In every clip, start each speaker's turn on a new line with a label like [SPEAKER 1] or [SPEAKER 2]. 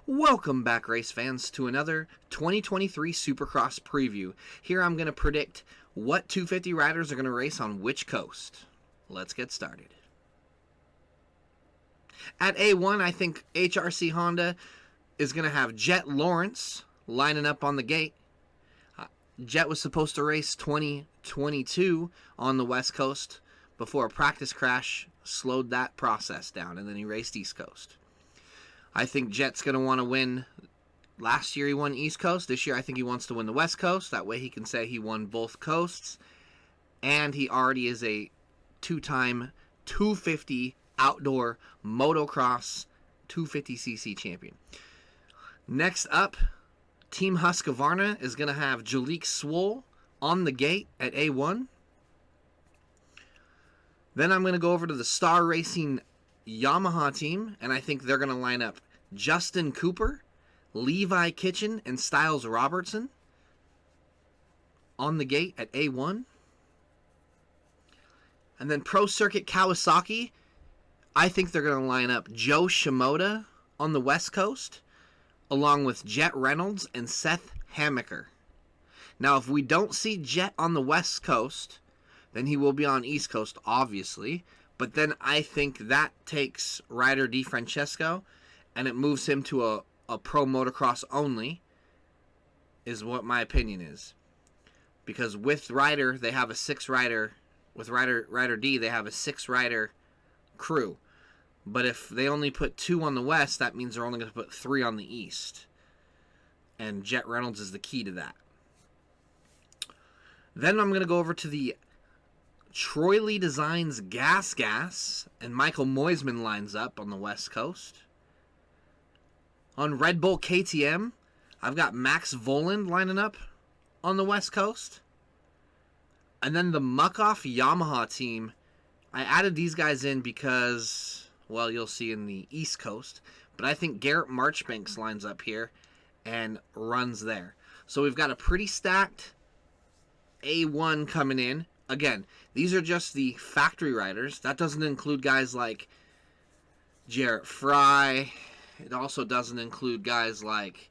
[SPEAKER 1] Welcome back, race fans, to another 2023 Supercross preview. Here I'm going to predict what 250 riders are going to race on which coast. Let's get started. At A1, I think HRC Honda is going to have Jett Lawrence lining up on the gate. Jett was supposed to race 2022 on the West Coast before a practice crash slowed that process down, and then he raced East Coast. I think Jett's going to want to win. Last year he won East Coast. This year I think he wants to win the West Coast. That way he can say he won both coasts. And he already is a two-time 250 outdoor motocross 250cc champion. Next up, Team Husqvarna is going to have Jalek Swoll on the gate at A1. Then I'm going to go over to the Star Racing Yamaha team, and I think they're going to line up Justin Cooper, Levi Kitchen, and Stilez Robertson on the gate at A1. And then Pro Circuit Kawasaki, I think they're going to line up Joe Shimoda on the West Coast, along with Jett Reynolds and Seth Hammaker. Now, if we don't see Jett on the West Coast, then he will be on East Coast, obviously. But then I think that takes Ryder Difrancesco and it moves him to a pro motocross only, is what my opinion is. Because with Ryder, they have a 6-rider. With Ryder D, they have a 6-rider crew. But if they only put 2 on the West, that means they're only going to put 3 on the East. And Jett Reynolds is the key to that. Then I'm going to go over to the Troy Lee Designs Gas, and Michael Mosiman lines up on the West Coast. On Red Bull KTM, I've got Max Vohland lining up on the West Coast. And then the Muck-Off Yamaha team, I added these guys in because, well, you'll see in the East Coast, but I think Garrett Marchbanks lines up here and runs there. So we've got a pretty stacked A1 coming in. Again, these are just the factory riders. That doesn't include guys like Jarrett Fry. It also doesn't include guys like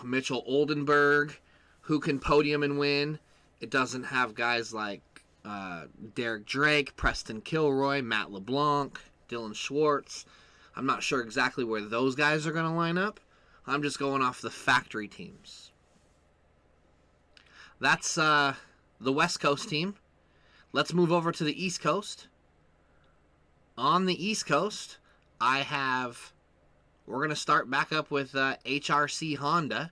[SPEAKER 1] Mitchell Oldenburg, who can podium and win. It doesn't have guys like Derek Drake, Preston Kilroy, Matt LeBlanc, Dylan Schwartz. I'm not sure exactly where those guys are going to line up. I'm just going off the factory teams. That's the West Coast team. Let's move over to the East Coast. On the East Coast, we're going to start back up with HRC Honda.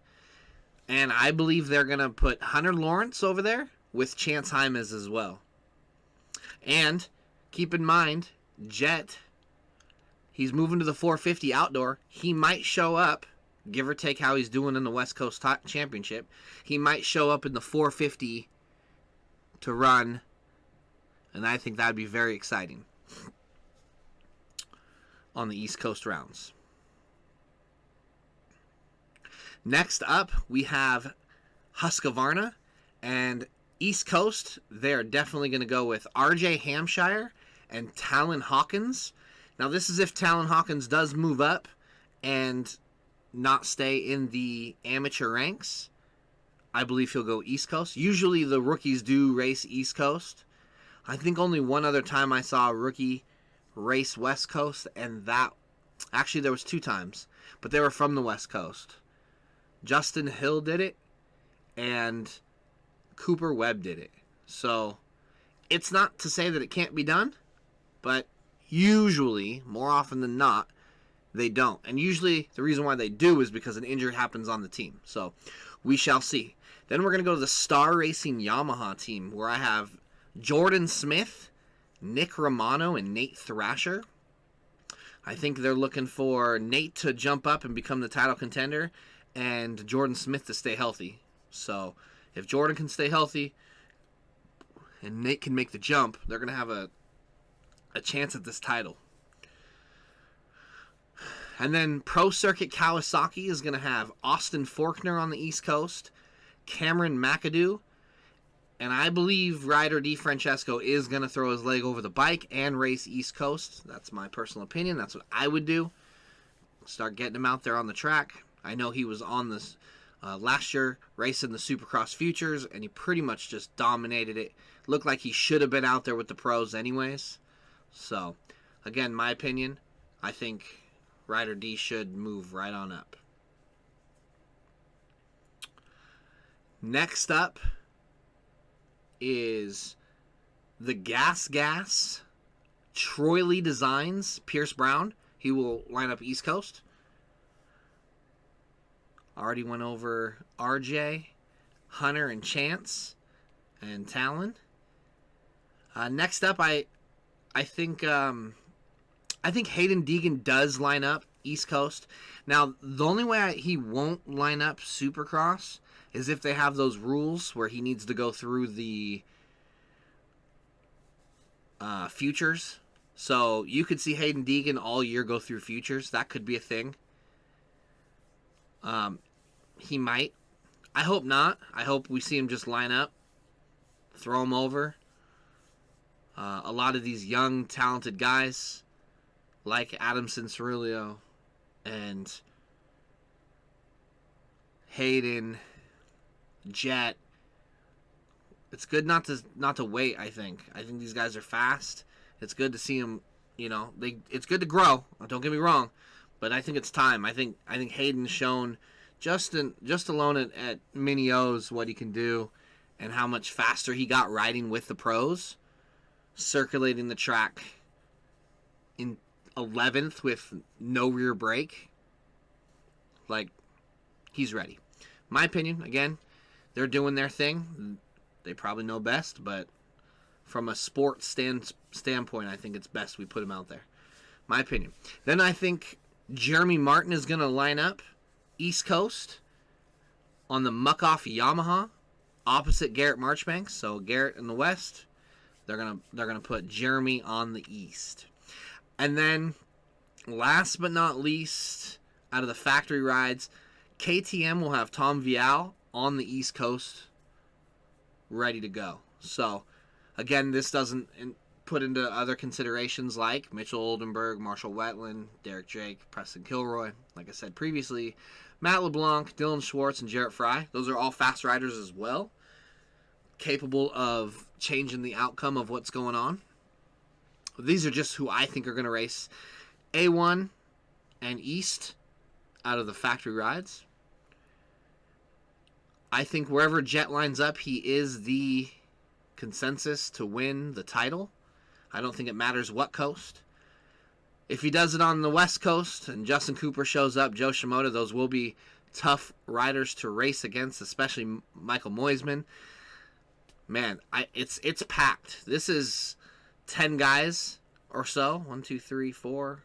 [SPEAKER 1] And I believe they're going to put Hunter Lawrence over there with Chance Hymas as well. And keep in mind, Jett, he's moving to the 450 outdoor. He might show up, give or take how he's doing in the West Coast Championship. He might show up in the 450 to run, and I think that would be very exciting on the East Coast rounds. Next up, we have Husqvarna, and East Coast, they're definitely going to go with RJ Hampshire and Talon Hawkins. Now, this is if Talon Hawkins does move up and not stay in the amateur ranks. I believe he'll go East Coast. Usually the rookies do race East Coast. I think only one other time I saw a rookie race West Coast, and actually there was 2 times, but they were from the West Coast. Justin Hill did it, and Cooper Webb did it. So it's not to say that it can't be done, but usually, more often than not, they don't. And usually the reason why they do is because an injury happens on the team. So we shall see. Then we're going to go to the Star Racing Yamaha team, where I have Jordan Smith, Nick Ramano, and Nate Thrasher. I think they're looking for Nate to jump up and become the title contender, and Jordan Smith to stay healthy. So if Jordan can stay healthy and Nate can make the jump, they're going to have a chance at this title. And then Pro Circuit Kawasaki is going to have Austin Forkner on the East Coast, Cameron McAdoo, And I believe Ryder Difrancesco is going to throw his leg over the bike and race East Coast. That's my personal opinion. That's what I would do. Start getting him out there on the track. I know he was on this last year racing the Supercross Futures, and he pretty much just dominated it. Looked like he should have been out there with the pros anyways. So, again, my opinion, I think Ryder D should move right on up. Next up is the Gas Troy Lee Designs Pierce Brown. He will line up East Coast. Already went over RJ, Hunter, and Chance, and Talon. Next up, I think Haiden Deegan does line up East Coast. Now, the only way he won't line up Supercross is if they have those rules where he needs to go through the Futures. So you could see Haiden Deegan all year go through Futures. That could be a thing. He might. I hope not. I hope we see him just line up, throw him over. A lot of these young, talented guys, like Adamson Cirillo and Haiden, Jett. It's good not to wait. I think these guys are fast. It's good to see them. It's good to grow. Don't get me wrong, but I think it's time. I think Hayden's shown just alone at Mini O's what he can do, and how much faster he got riding with the pros, circulating the track in 11th with no rear brake. Like, he's ready. My opinion, again, they're doing their thing. They probably know best, but from a sports standpoint, I think it's best we put him out there. My opinion. Then I think Jermey Martin is going to line up East Coast on the Muck-Off Yamaha opposite Garrett Marchbanks. So Garrett in the West, they're gonna put Jermey on the East. And then last but not least, out of the factory rides, KTM will have Tom Vialle on the East Coast ready to go. So again, this doesn't put into other considerations like Mitchell Oldenburg, Marshall Wetland, Derek Drake, Preston Kilroy. Like I said previously, Matt LeBlanc, Dylan Schwartz, and Jarrett Fry. Those are all fast riders as well, capable of changing the outcome of what's going on. These are just who I think are going to race A1 and East out of the factory rides. I think wherever Jett lines up, he is the consensus to win the title. I don't think it matters what coast. If he does it on the West Coast and Justin Cooper shows up, Joe Shimoda, those will be tough riders to race against, especially Michael Mosiman. Man, it's packed. This is 10 guys or so. 1, 2, 3, 4,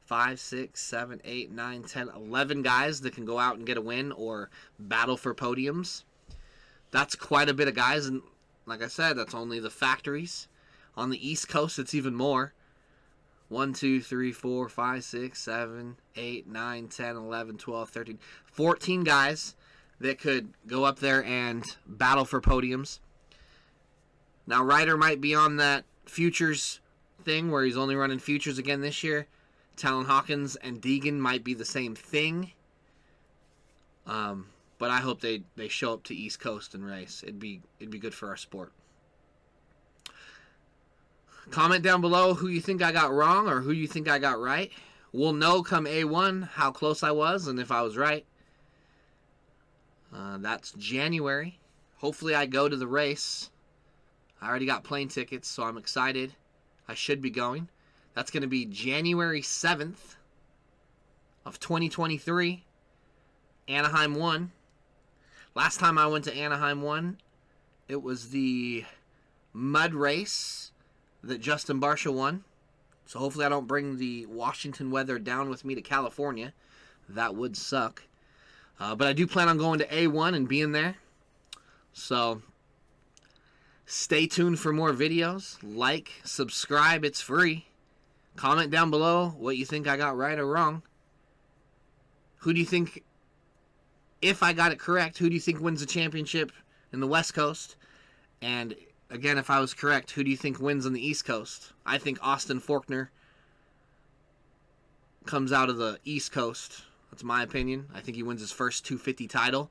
[SPEAKER 1] 5, 6, 7, 8, 9, 10, 11 guys that can go out and get a win or battle for podiums. That's quite a bit of guys, and like I said, that's only the factories. On the East Coast, it's even more. 1, 2, 3, 4, 5, 6, 7, 8, 9, 10, 11, 12, 13, 14 guys that could go up there and battle for podiums. Now, Ryder might be on that Futures thing where he's only running Futures again this year. Talon Hawkins and Deegan might be the same thing. But I hope they show up to East Coast and race. It'd be good for our sport. Comment down below who you think I got wrong or who you think I got right. We'll know come A1 how close I was and if I was right. That's January. Hopefully I go to the race. I already got plane tickets, so I'm excited. I should be going. That's going to be January 7th of 2023. Anaheim 1. Last time I went to Anaheim 1, it was the mud race that Justin Barsha won. So hopefully I don't bring the Washington weather down with me to California. That would suck. But I do plan on going to A1 and being there. So stay tuned for more videos. Like, subscribe, it's free. Comment down below what you think I got right or wrong. Who do you think, if I got it correct, who do you think wins the championship in the West Coast. And again, if I was correct, who do you think wins on the East Coast? I think Austin Forkner comes out of the East Coast. That's my opinion. I think he wins his first 250 title,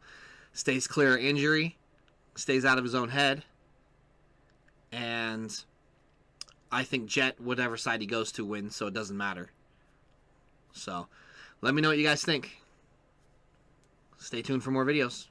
[SPEAKER 1] stays clear of injury, stays out of his own head, and I think Jett, whatever side he goes to, wins, so it doesn't matter. So, let me know what you guys think. Stay tuned for more videos.